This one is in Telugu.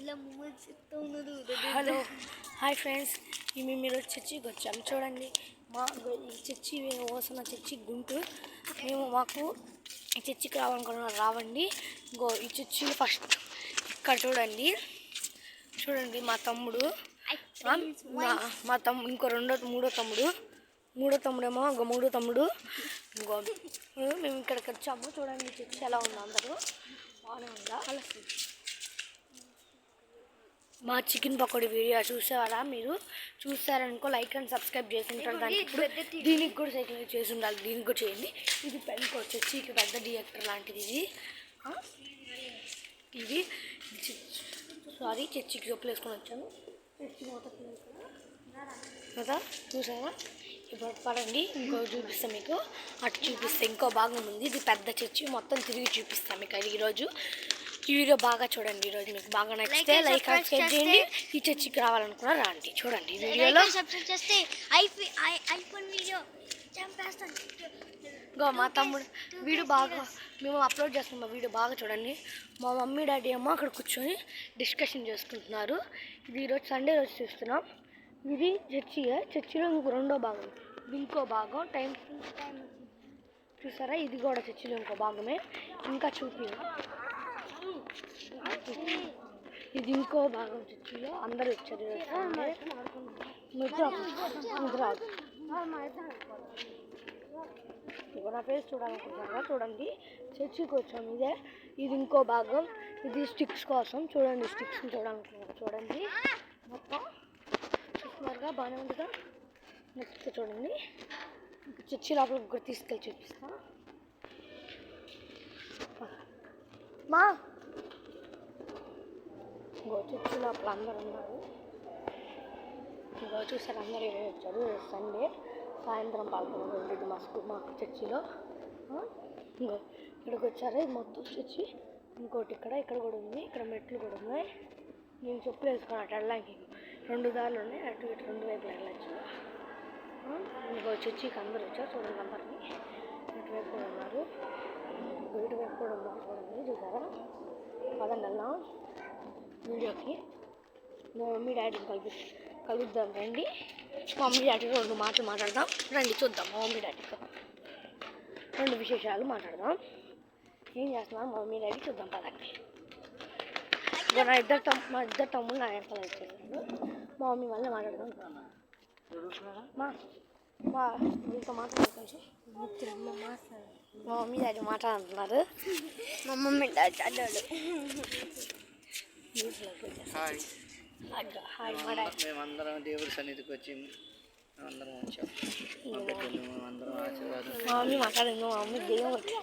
హలో హాయ్ ఫ్రెండ్స్, మేము మీరు చర్చికి వచ్చాము. చూడండి, మా ఈ చర్చి ఓసన చర్చి గుంటూరు. మాకు ఈ చర్చికి రావాలనుకున్నాం, రావండి. ఇంకో ఈ చర్చి ఫస్ట్ ఇక్కడ చూడండి మా తమ్ముడు, ఇంకో మూడో తమ్ముడేమో మూడో తమ్ముడు. ఇంకో మేము ఇక్కడికి వచ్చాము. చూడండి చర్చి ఎలా ఉందో, అందరూ బాగానే ఉందా. మా చికెన్ పకోడీ వీడియో చూసారా? మీరు చూసారనుకో లైక్ అండ్ సబ్స్క్రైబ్ చేసి ఉంటారు. దానికి ఇప్పుడు దీనికి కూడా సైకిల్ చేసి ఉండాలి, దీనికి కూడా చేయండి. ఇది పెన్కి వచ్చేసి పెద్ద థియేటర్ లాంటిది. ఇది చర్చికి చెప్పులు వేసుకొని వచ్చాను. చర్చి కదా చూసారా? ఇప్పుడు పడండి, ఇంకో చూపిస్తాం మీకు. అటు చూపిస్తే ఇంకో భాగం ఉంది. ఇది పెద్ద చర్చి, మొత్తం తిరిగి చూపిస్తాం మీకు. ఈరోజు ఈ వీడియో బాగా చూడండి. ఈరోజు మీకు బాగా నచ్చితే లైక్ సబ్స్క్రైబ్ చేయండి. ఈ చర్చికి రావాలనుకున్నా రండి. చూడండి ఈ వీడియోలో మా తమ్ముడు వీడియో బాగా మేము అప్లోడ్ చేస్తున్నాం. మా వీడియో బాగా చూడండి. మా మమ్మీ డాడీ ఏమో అక్కడ కూర్చొని డిస్కషన్ చేసుకుంటున్నారు. ఇది ఈరోజు సండే రోజు చూస్తున్నాం. ఇది చర్చిలో ఇంకో రెండో భాగం, ఇంకో భాగం టైం చూసారా? ఇది కూడా చర్చిలో ఇంకో భాగమే. ఇంకా ఇది ఇంకో భాగం చర్చిలో. అందరూ వచ్చారు. నా ఫేస్ చూడాలనుకుంటున్నారా? చూడండి చర్చికి వచ్చాము. ఇది ఇంకో భాగం. ఇది స్టిక్స్ కోసం. చూడండి స్టిక్స్ చూడాలనుకుంటున్నారు. చూడండి మొత్తం చూస్తున్నారుగా, బాగానే ఉందిగా. నెక్స్ట్ చూడండి చర్చి లోపల కూడా తీసుకెళ్ళి చూపిస్తా. మా చర్చి లోపల అందరు ఉన్నారు. చూసారు అందరూ వచ్చారు. సండే సాయంత్రం పాల్గొనదు ఇది మా చర్చిలో. ఇక్కడికి వచ్చారు. ఇది మొత్తం చర్చి. ఇంకోటి ఇక్కడ కూడా ఉంది. ఇక్కడ మెట్లు కూడా ఉన్నాయి. నేను చెప్పులు వేసుకుని అటు వెళ్ళడానికి 2 దారులు ఉన్నాయి. అటు ఇటు 2 వైపులు వెళ్ళచ్చు. ఇంకో చర్చికి అందరూ వచ్చారు. చూడండి అందరినీ. ఇటువైపు కూడా ఉన్నారు, ఇటువైపు కూడా ఉన్నారు. చూడండి చూసారా? పదండి వెళ్దాం వీడియోకి. మా మమ్మీ డాడీని కలుద్దాం రండి. మా మమ్మీ డాడీతో 2 మాటలు మాట్లాడదాం రండి. చూద్దాం మా మమ్మీ డాడీతో 2 విశేషాలు మాట్లాడదాం. ఏం చేస్తున్నాం మా మమ్మీ డాడీ చూద్దాం పదండి. మా ఇద్దరు తమ్ముళ్ళు నా వెనకాల వచ్చారు. మా మమ్మీ వాళ్ళే మాట్లాడదాం. మీతో మాట్లాడుకోవచ్చు. మా మమ్మీ డాడీ మాట్లాడుతున్నారు. మా మమ్మీ డాడీ అడ్డాడు. మేమందరం దేవుడి సన్నిధికి వచ్చి అందరం వచ్చాం. మా మమ్మీ మాట్లాడింది. మా మమ్మీ దెయ్యం వచ్చి